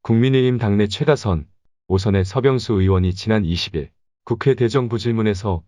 국민의힘 당내 최다선 5선의 서병수 의원이 지난 20일 국회 대정부질문에서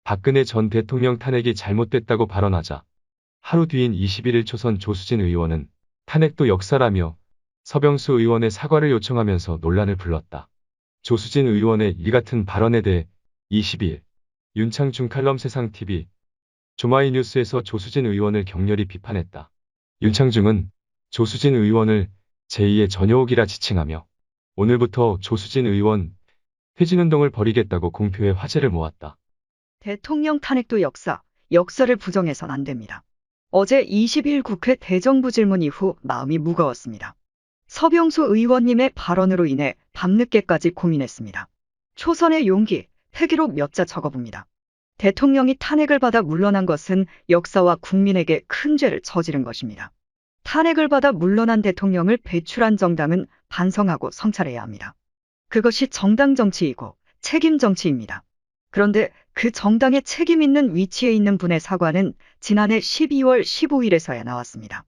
박근혜 전 대통령 탄핵이 잘못됐다고 발언하자 하루 뒤인 21일 초선 조수진 의원은 탄핵도 역사라며 서병수 의원의 사과를 요청하면서 논란을 불렀다. 조수진 의원의 이 같은 발언에 대해 22일 윤창중 칼럼 세상TV 조마이뉴스에서 조수진 의원을 격렬히 비판했다. 윤창중은 조수진 의원을 제2의 전효옥이라 지칭하며 오늘부터 조수진 의원 퇴진운동을 벌이겠다고 공표해 화제를 모았다. 대통령 탄핵도 역사를 부정해선 안 됩니다. 어제 20일 국회 대정부 질문 이후 마음이 무거웠습니다. 서병수 의원님의 발언으로 인해 밤늦게까지 고민했습니다. 초선의 용기, 패기로 몇 자 적어봅니다. 대통령이 탄핵을 받아 물러난 것은 역사와 국민에게 큰 죄를 저지른 것입니다. 탄핵을 받아 물러난 대통령을 배출한 정당은 반성하고 성찰해야 합니다. 그것이 정당 정치이고 책임 정치입니다. 그런데 그 정당의 책임 있는 위치에 있는 분의 사과는 지난해 12월 15일에서야 나왔습니다.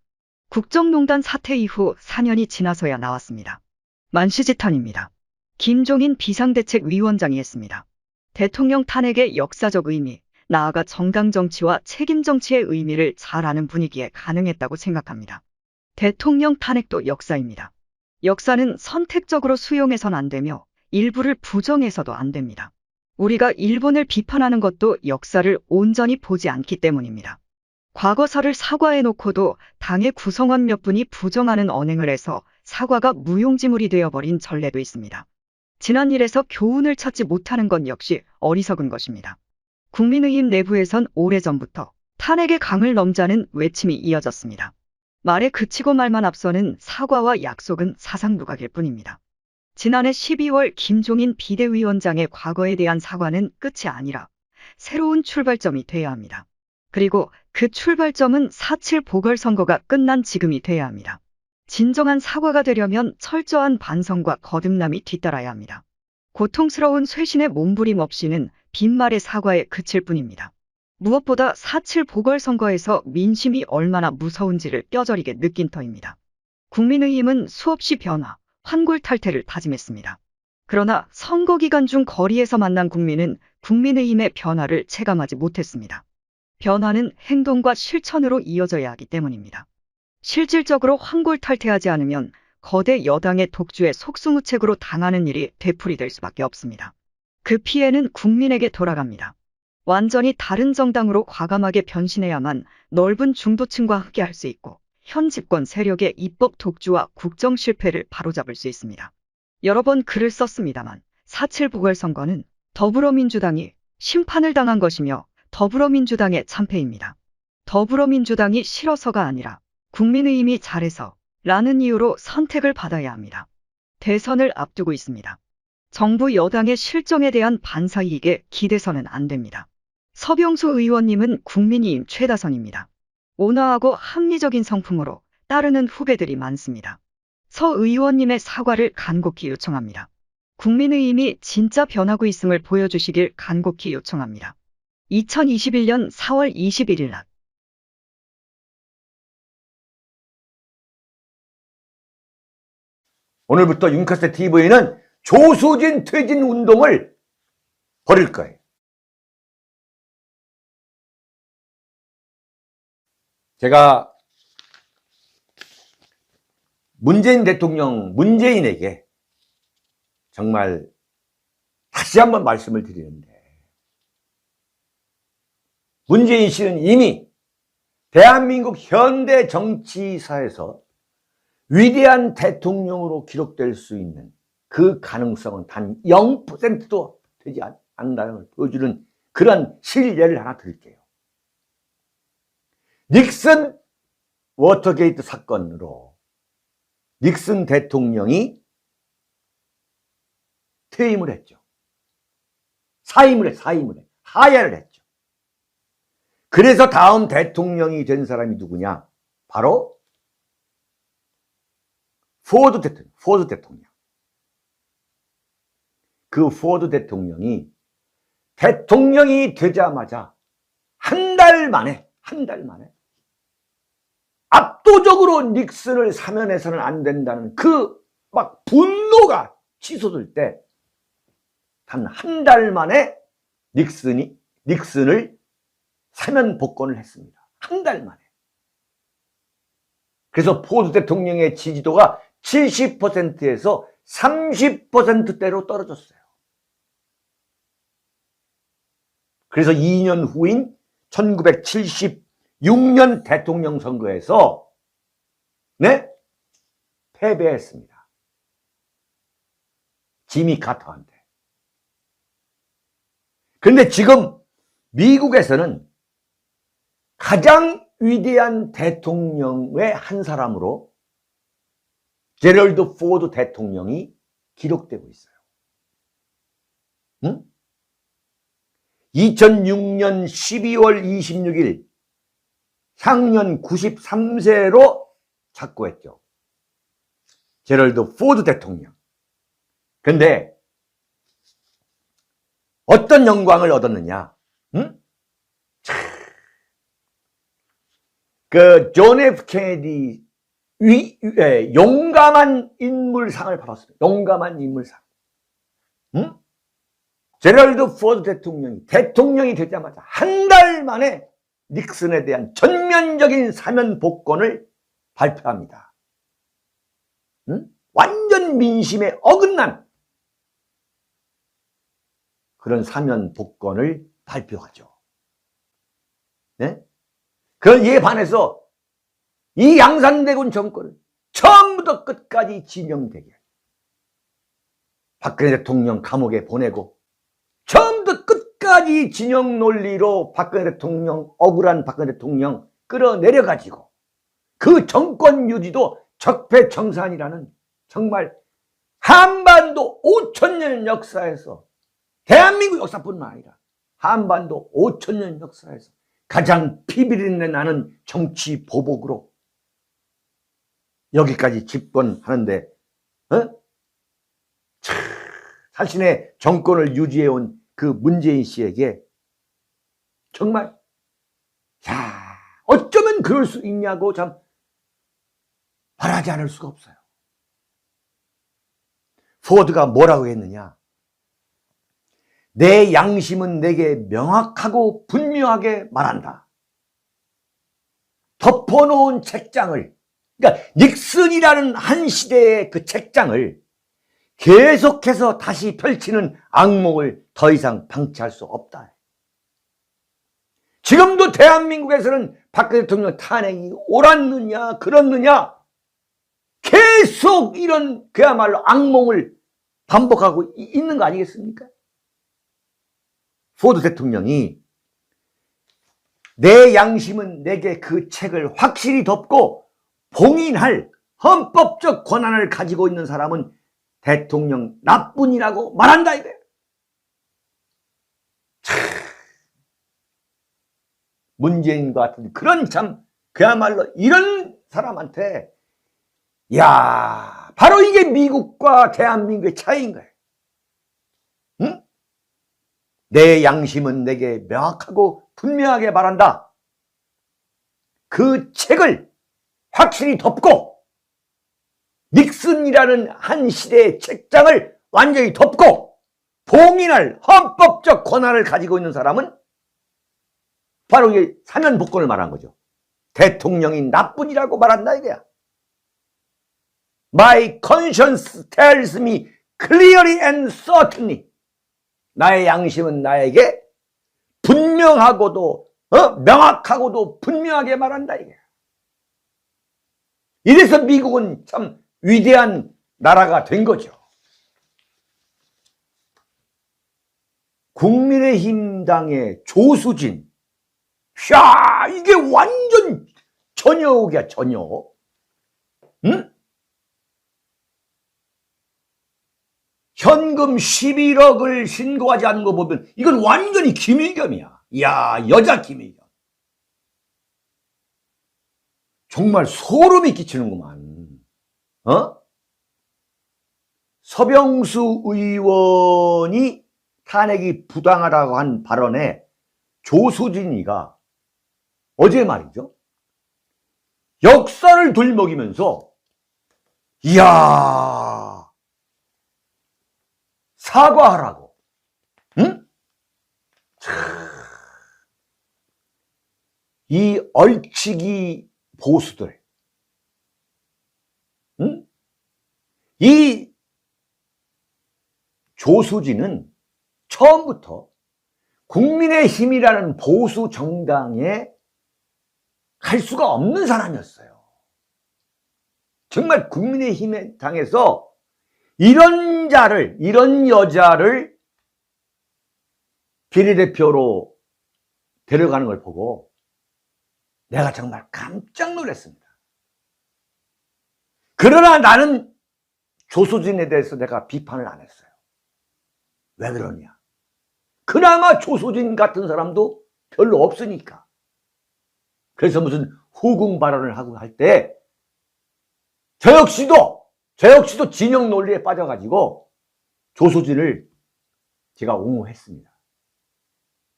국정농단 사태 이후 4년이 지나서야 나왔습니다. 만시지탄입니다. 김종인 비상대책위원장이 했습니다. 대통령 탄핵의 역사적 의미, 나아가 정당 정치와 책임 정치의 의미를 잘 아는 분위기에 가능했다고 생각합니다. 대통령 탄핵도 역사입니다. 역사는 선택적으로 수용해선 안 되며 일부를 부정해서도 안 됩니다. 우리가 일본을 비판하는 것도 역사를 온전히 보지 않기 때문입니다. 과거사를 사과해놓고도 당의 구성원 몇 분이 부정하는 언행을 해서 사과가 무용지물이 되어버린 전례도 있습니다. 지난 일에서 교훈을 찾지 못하는 건 역시 어리석은 것입니다. 국민의힘 내부에선 오래전부터 탄핵의 강을 넘자는 외침이 이어졌습니다. 말에 그치고 말만 앞서는 사과와 약속은 사상누각일 뿐입니다. 지난해 12월 김종인 비대위원장의 과거에 대한 사과는 끝이 아니라 새로운 출발점이 돼야 합니다. 그리고 그 출발점은 4.7 보궐선거가 끝난 지금이 돼야 합니다. 진정한 사과가 되려면 철저한 반성과 거듭남이 뒤따라야 합니다. 고통스러운 쇄신의 몸부림 없이는 빈말의 사과에 그칠 뿐입니다. 무엇보다 4.7 보궐선거에서 민심이 얼마나 무서운지를 뼈저리게 느낀 터입니다. 국민의힘은 수없이 변화, 환골탈태를 다짐했습니다. 그러나 선거 기간 중 거리에서 만난 국민은 국민의힘의 변화를 체감하지 못했습니다. 변화는 행동과 실천으로 이어져야 하기 때문입니다. 실질적으로 환골탈태하지 않으면 거대 여당의 독주에 속수무책으로 당하는 일이 되풀이될 수밖에 없습니다. 그 피해는 국민에게 돌아갑니다. 완전히 다른 정당으로 과감하게 변신해야만 넓은 중도층과 함께할 수 있고 현 집권 세력의 입법 독주와 국정 실패를 바로잡을 수 있습니다. 여러 번 글을 썼습니다만 4.7 보궐선거는 더불어민주당이 심판을 당한 것이며 더불어민주당의 참패입니다. 더불어민주당이 싫어서가 아니라 국민의힘이 잘해서 라는 이유로 선택을 받아야 합니다. 대선을 앞두고 있습니다. 정부 여당의 실정에 대한 반사이익에 기대서는 안 됩니다. 서병수 의원님은 국민의힘 최다선입니다. 온화하고 합리적인 성품으로 따르는 후배들이 많습니다. 서 의원님의 사과를 간곡히 요청합니다. 국민의힘이 진짜 변하고 있음을 보여주시길 간곡히 요청합니다. 2021년 4월 21일 낮 오늘부터 윤카스 TV는 조수진 퇴진 운동을 벌일 거예요. 제가 문재인 대통령, 문재인에게 정말 다시 한번 말씀을 드리는데, 문재인 씨는 이미 대한민국 현대 정치사에서 위대한 대통령으로 기록될 수 있는 그 가능성은 단 0%도 되지 않는다는 걸 보여주는 그런 실례를 하나 드릴게요. 닉슨 워터게이트 사건으로 닉슨 대통령이 퇴임을 했죠. 사임을 해. 하야를 했죠. 그래서 다음 대통령이 된 사람이 누구냐? 바로 포드 대통령. 그 포드 대통령이 되자마자 한 달 만에 압도적으로 닉슨을 사면해서는 안 된다는 그 막 분노가 치솟을 때 단 한 달 만에 닉슨을 사면 복권을 했습니다. 한 달 만에. 그래서 포드 대통령의 지지도가 70%에서 30%대로 떨어졌어요. 그래서 2년 후인 1976년 대통령 선거에서 패배했습니다. 지미 카터한테. 그런데 지금 미국에서는 가장 위대한 대통령의 한 사람으로 제럴드 포드 대통령이 기록되고 있어요. 2006년 12월 26일 향년 93세로 착고했죠. 제럴드 포드 대통령. 그런데 어떤 영광을 얻었느냐? 그 존 F 케네디 용감한 인물상을 받았습니다. 용감한 인물상. 제럴드 포드 대통령이 되자마자 한 달 만에 닉슨에 대한 전면적인 사면 복권을 발표합니다. 완전 민심에 어긋난 그런 사면 복권을 발표하죠. 네? 그에 반해서 이 양산대군 정권을 처음부터 끝까지 진영되게 박근혜 대통령 감옥에 보내고 처음부터 끝까지 진영 논리로 박근혜 대통령, 억울한 박근혜 대통령 끌어내려가지고 그 정권 유지도 적폐청산이라는 정말 한반도 5,000년 역사에서 대한민국 역사뿐만 아니라 한반도 5,000년 역사에서 가장 피비린내 나는 정치 보복으로 여기까지 집권하는데 자신의 정권을 유지해온 그 문재인 씨에게 정말 어쩌면 그럴 수 있냐고 참 말하지 않을 수가 없어요. 포드가 뭐라고 했느냐? 내 양심은 내게 명확하고 분명하게 말한다. 덮어놓은 책장을, 그러니까 닉슨이라는 한 시대의 그 책장을 계속해서 다시 펼치는 악몽을 더 이상 방치할 수 없다. 지금도 대한민국에서는 박근혜 대통령 탄핵이 옳았느냐 그렇느냐 계속 이런 그야말로 악몽을 반복하고 있는 거 아니겠습니까? 포드 대통령이 내 양심은 내게 그 책을 확실히 덮고 봉인할 헌법적 권한을 가지고 있는 사람은 대통령 나뿐이라고 말한다 이거예요. 문재인과 같은 그런 참 그야말로 이런 사람한테 바로 이게 미국과 대한민국의 차이인 거예요. 응? 내 양심은 내게 명확하고 분명하게 말한다. 그 책을 확실히 덮고 닉슨이라는 한 시대의 책장을 완전히 덮고 봉인할 헌법적 권한을 가지고 있는 사람은 바로 이게 사면 복권을 말한 거죠. 대통령이 나뿐이라고 말한다 이거야. My conscience tells me clearly and certainly. 나의 양심은 나에게 분명하고도 명확하고도 분명하게 말한다 이게. 이래서 미국은 참 위대한 나라가 된 거죠. 국민의힘당의 조수진. 이게 완전 전역이야, 전역. 응? 현금 11억을 신고하지 않은 거 보면 이건 완전히 김의겸이야. 여자 김의겸. 정말 소름이 끼치는구만. 서병수 의원이 탄핵이 부당하다고 한 발언에 조수진이가 어제 말이죠. 역사를 들먹이면서 사과하라고. 응? 이 얼치기 보수들, 응? 이 조수진은 처음부터 국민의힘이라는 보수 정당에 갈 수가 없는 사람이었어요. 정말 국민의힘에 당해서 이런 여자를 비례대표로 데려가는 걸 보고 내가 정말 깜짝 놀랐습니다. 그러나 나는 조수진에 대해서 내가 비판을 안 했어요. 왜 그러냐? 그나마 조수진 같은 사람도 별로 없으니까. 그래서 무슨 후궁 발언을 하고 할 때 저 역시도 진영 논리에 빠져가지고 조수진을 제가 옹호했습니다.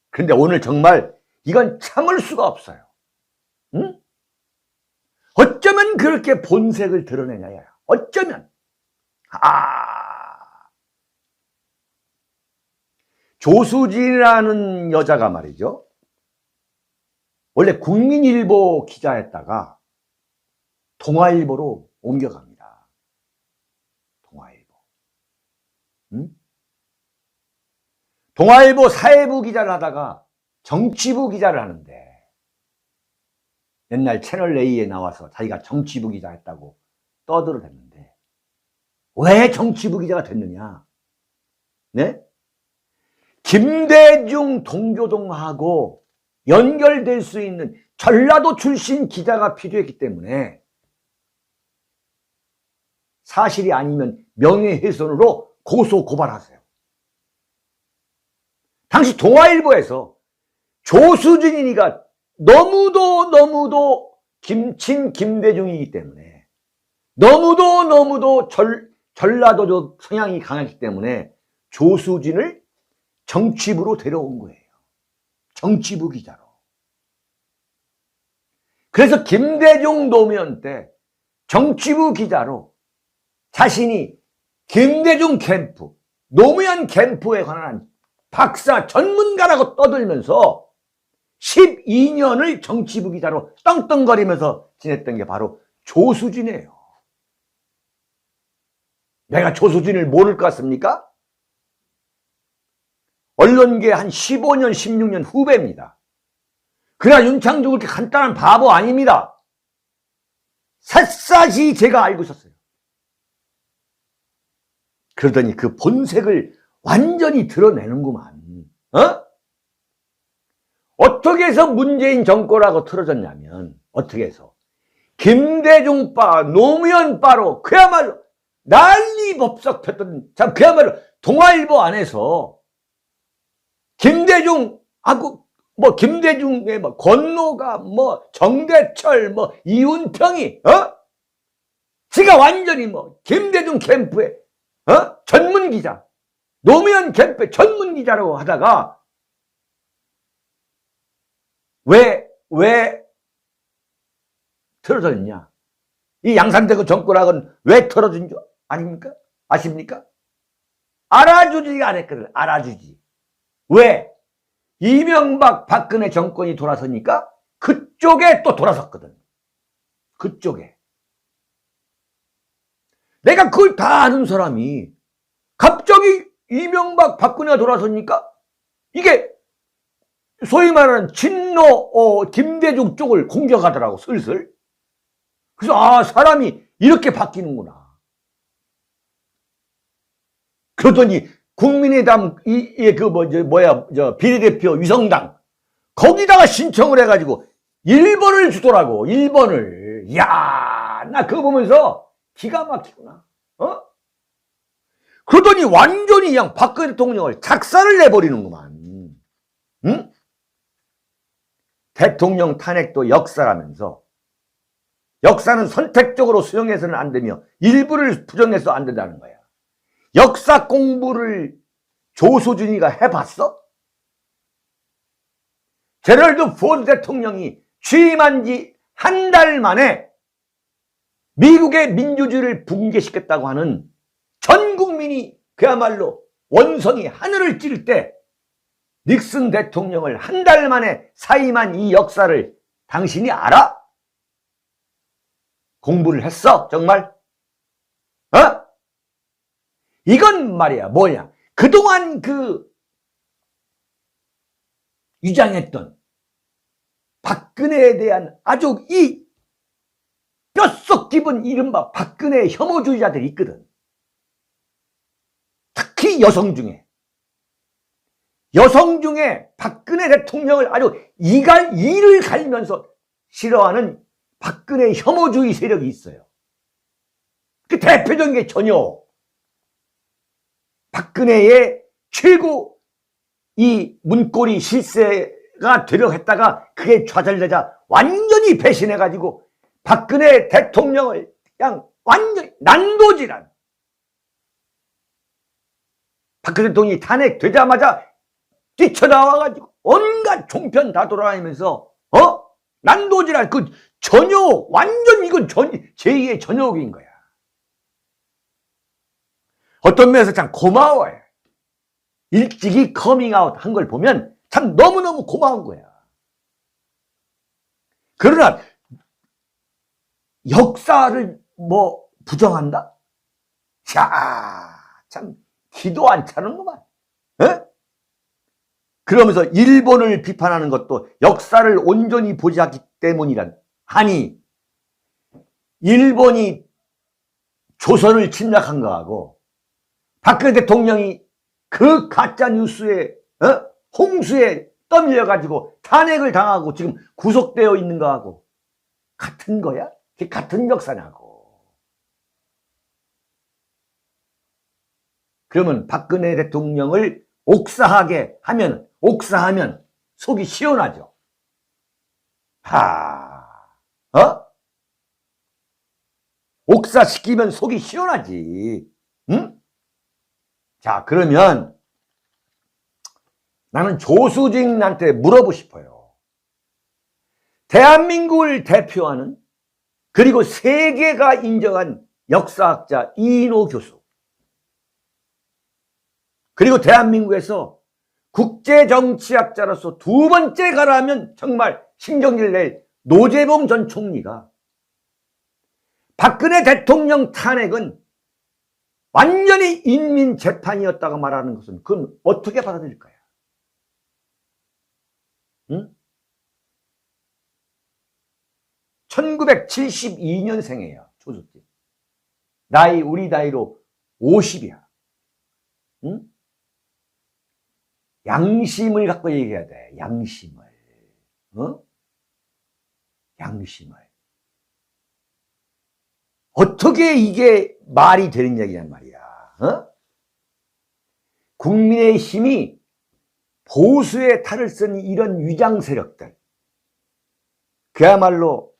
그런데 오늘 정말 이건 참을 수가 없어요. 응? 어쩌면 그렇게 본색을 드러내냐야. 어쩌면. 조수진이라는 여자가 말이죠. 원래 국민일보 기자였다가 동아일보로 옮겨갑니다. 동아일보. 응? 동아일보 사회부 기자를 하다가 정치부 기자를 하는데 옛날 채널A에 나와서 자기가 정치부 기자 했다고 떠들어댔는데 왜 정치부 기자가 됐느냐? 네? 김대중 동교동하고 연결될 수 있는 전라도 출신 기자가 필요했기 때문에 사실이 아니면 명예훼손으로 고소 고발하세요. 당시 동아일보에서 조수진이가 너무도 김친 김대중이기 때문에 너무도 전라도적 성향이 강하기 때문에 조수진을 정치부로 데려온 거예요. 정치부 기자로. 그래서 김대중 노무현 때 정치부 기자로 자신이 김대중 캠프, 노무현 캠프에 관한 박사 전문가라고 떠들면서 12년을 정치부 기자로 떵떵거리면서 지냈던 게 바로 조수진이에요. 내가 조수진을 모를 것 같습니까? 언론계 한 15년, 16년 후배입니다. 그러나 윤창중 그렇게 간단한 바보 아닙니다. 샅샅이 제가 알고 있었어요. 그러더니 그 본색을 완전히 드러내는구만. 어떻게 해서 문재인 정권하고 틀어졌냐면 어떻게 해서 김대중바, 노무현바로 그야말로 난리 법석 폈던 참 그야말로 동아일보 안에서 김대중하고 김대중의 권노가 정대철 이운평이 지가 완전히 김대중 캠프의 전문 기자, 노무현 캠프의 전문 기자라고 하다가 왜 틀어졌냐? 이 양산대고 정권학은 왜 틀어진 줄 아닙니까? 아십니까? 알아주지가 않았거든. 알아주지. 왜? 이명박 박근혜 정권이 돌아서니까 그쪽에 또 돌아섰거든. 그쪽에. 내가 그걸 다 아는 사람이 갑자기 이명박 박근혜가 돌아서니까 이게 소위 말하는 친노 김대중 쪽을 공격하더라고 슬슬. 그래서 사람이 이렇게 바뀌는구나. 그러더니 국민의당 비례대표 위성당 거기다가 신청을 해가지고 1번을 주더라고. 1번을. 이야, 나 그거 보면서 기가 막히구나. 그러더니 완전히 그냥 박근혜 대통령을 작사를 내버리는구만. 응? 대통령 탄핵도 역사라면서 역사는 선택적으로 수용해서는 안 되며 일부를 부정해서 안 된다는 거야. 역사 공부를 조수진이가 해봤어? 제럴드 포드 대통령이 취임한 지 한 달 만에 미국의 민주주의를 붕괴시켰다고 하는 전 국민이 그야말로 원성이 하늘을 찌를 때 닉슨 대통령을 한 달 만에 사임한 이 역사를 당신이 알아? 공부를 했어? 정말? 이건 말이야 뭐냐, 그동안 위장했던 박근혜에 대한 아주 이 뼛속 깊은 이른바 박근혜 혐오주의자들이 있거든. 특히 여성 중에 박근혜 대통령을 아주 이를 갈면서 싫어하는 박근혜 혐오주의 세력이 있어요. 그 대표적인 게 전혀 박근혜의 최고 이 문고리 실세가 되려 했다가 그게 좌절되자 완전히 배신해가지고 박근혜 대통령을 그냥 완전히 난도질한, 박근혜 대통령이 탄핵되자마자 뛰쳐나와가지고 온갖 종편 다 돌아다니면서 난도질한 전혀 완전 이건 제2의 전역인 거야. 어떤 면에서 참 고마워요. 일찍이 커밍아웃 한 걸 보면 참 너무너무 고마운 거야. 그러나 역사를 부정한다? 자, 참 기도 안 차는구만. 그러면서 일본을 비판하는 것도 역사를 온전히 보지 않기 때문이란. 아니, 일본이 조선을 침략한 거하고 박근혜 대통령이 그 가짜 뉴스에 홍수에 떠밀려가지고 탄핵을 당하고 지금 구속되어 있는 거하고 같은 거야? 그게 같은 역사냐고. 그러면 박근혜 대통령을 옥사하면 속이 시원하죠. 옥사시키면 속이 시원하지. 응? 자, 그러면 나는 조수진한테 물어보고 싶어요. 대한민국을 대표하는, 그리고 세계가 인정한 역사학자 이인호 교수, 그리고 대한민국에서 국제정치학자로서 두 번째 가라면 정말 신경질 낼 노재범 전 총리가 박근혜 대통령 탄핵은 완전히 인민재판이었다고 말하는 것은 그건 어떻게 받아들일 거야? 응? 1972년생이에요. 조수진. 우리 나이로 50이야. 응? 양심을 갖고 얘기해야 돼. 양심을. 양심을. 어떻게 이게 말이 되는 얘기냔 말이야. 국민의힘이 보수의 탈을 쓴 이런 위장 세력들, 그야말로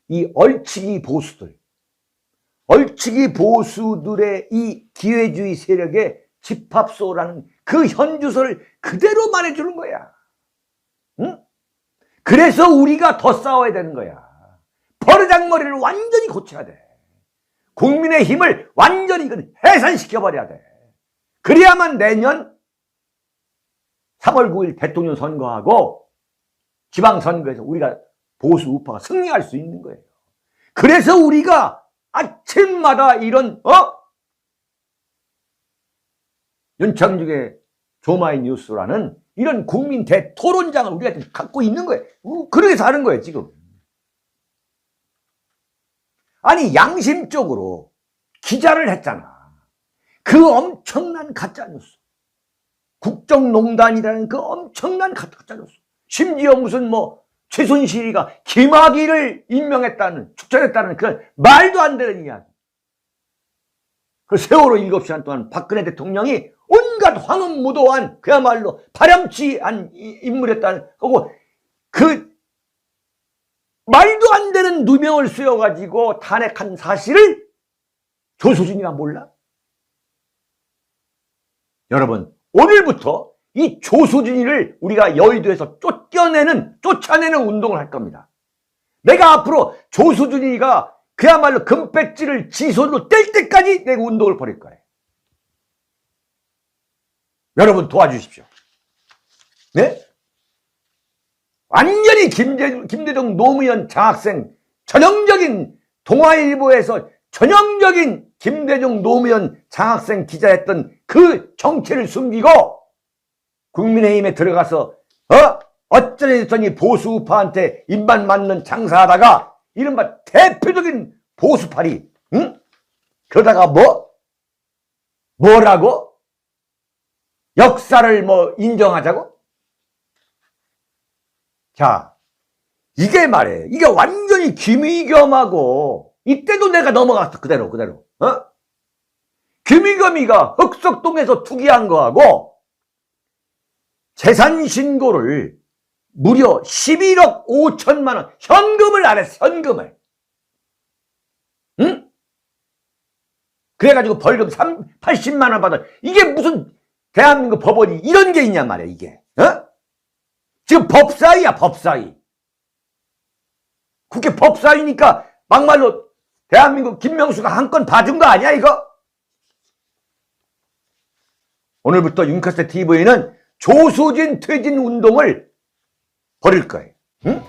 이 얼치기 보수들의 이 기회주의 세력의 집합소라는 그 현주소를 그대로 말해주는 거야. 그래서 우리가 더 싸워야 되는 거야. 버르장머리를 완전히 고쳐야 돼. 국민의힘을 완전히 해산시켜버려야 돼. 그래야만 내년 3월 9일 대통령 선거하고 지방선거에서 우리가 보수 우파가 승리할 수 있는 거예요. 그래서 우리가 아침마다 이런 윤창중의 조마이뉴스라는 이런 국민 대토론장을 우리가 갖고 있는 거예요. 그렇게 사는 거예요 지금. 아니, 양심적으로 기자를 했잖아. 그 엄청난 가짜뉴스, 국정농단이라는 그 엄청난 가짜뉴스, 심지어 무슨 최순실이가 김학의를 추천했다는 그런 말도 안 되는 이야기. 그 세월호 7시간 동안 박근혜 대통령이 온갖 황음무도한 그야말로 파렴치한 인물이었다는 거고, 그 말도 안 되는 누명을 쓰여가지고 탄핵한 사실을 조수진이가 몰라? 여러분, 오늘부터 이 조수진이를 우리가 여의도에서 쫓아내는 운동을 할 겁니다. 내가 앞으로 조수진이가 그야말로 금배지를 지 손으로 뗄 때까지 내가 운동을 벌일 거예요. 여러분 도와주십시오. 네? 완전히 김대중 노무현 장학생 전형적인 동아일보에서 전형적인 김대중 노무현 장학생 기자였던 그 정체를 숨기고 국민의힘에 들어가서 어쩌랬더니 보수우파한테 입만 맞는 장사하다가 이른바 대표적인 보수파리, 응? 그러다가 뭐라고? 역사를 인정하자고? 자, 이게 말이에요. 이게 완전히 김의겸하고 이때도 내가 넘어갔어. 그대로. 김의겸이가 흑석동에서 투기한 거하고 재산 신고를 무려 11억 5천만 원 현금을 안 했어. 현금을. 응? 그래가지고 벌금 80만 원 받아. 이게 무슨 대한민국 법원이 이런 게 있냔 말이야. 이게. 지금 법사위야. 법사위. 국회 법사위니까 막말로 대한민국 김명수가 한 건 봐준 거 아니야 이거? 오늘부터 윤카세 TV는 조수진 퇴진 운동을 벌일 거예요. 응?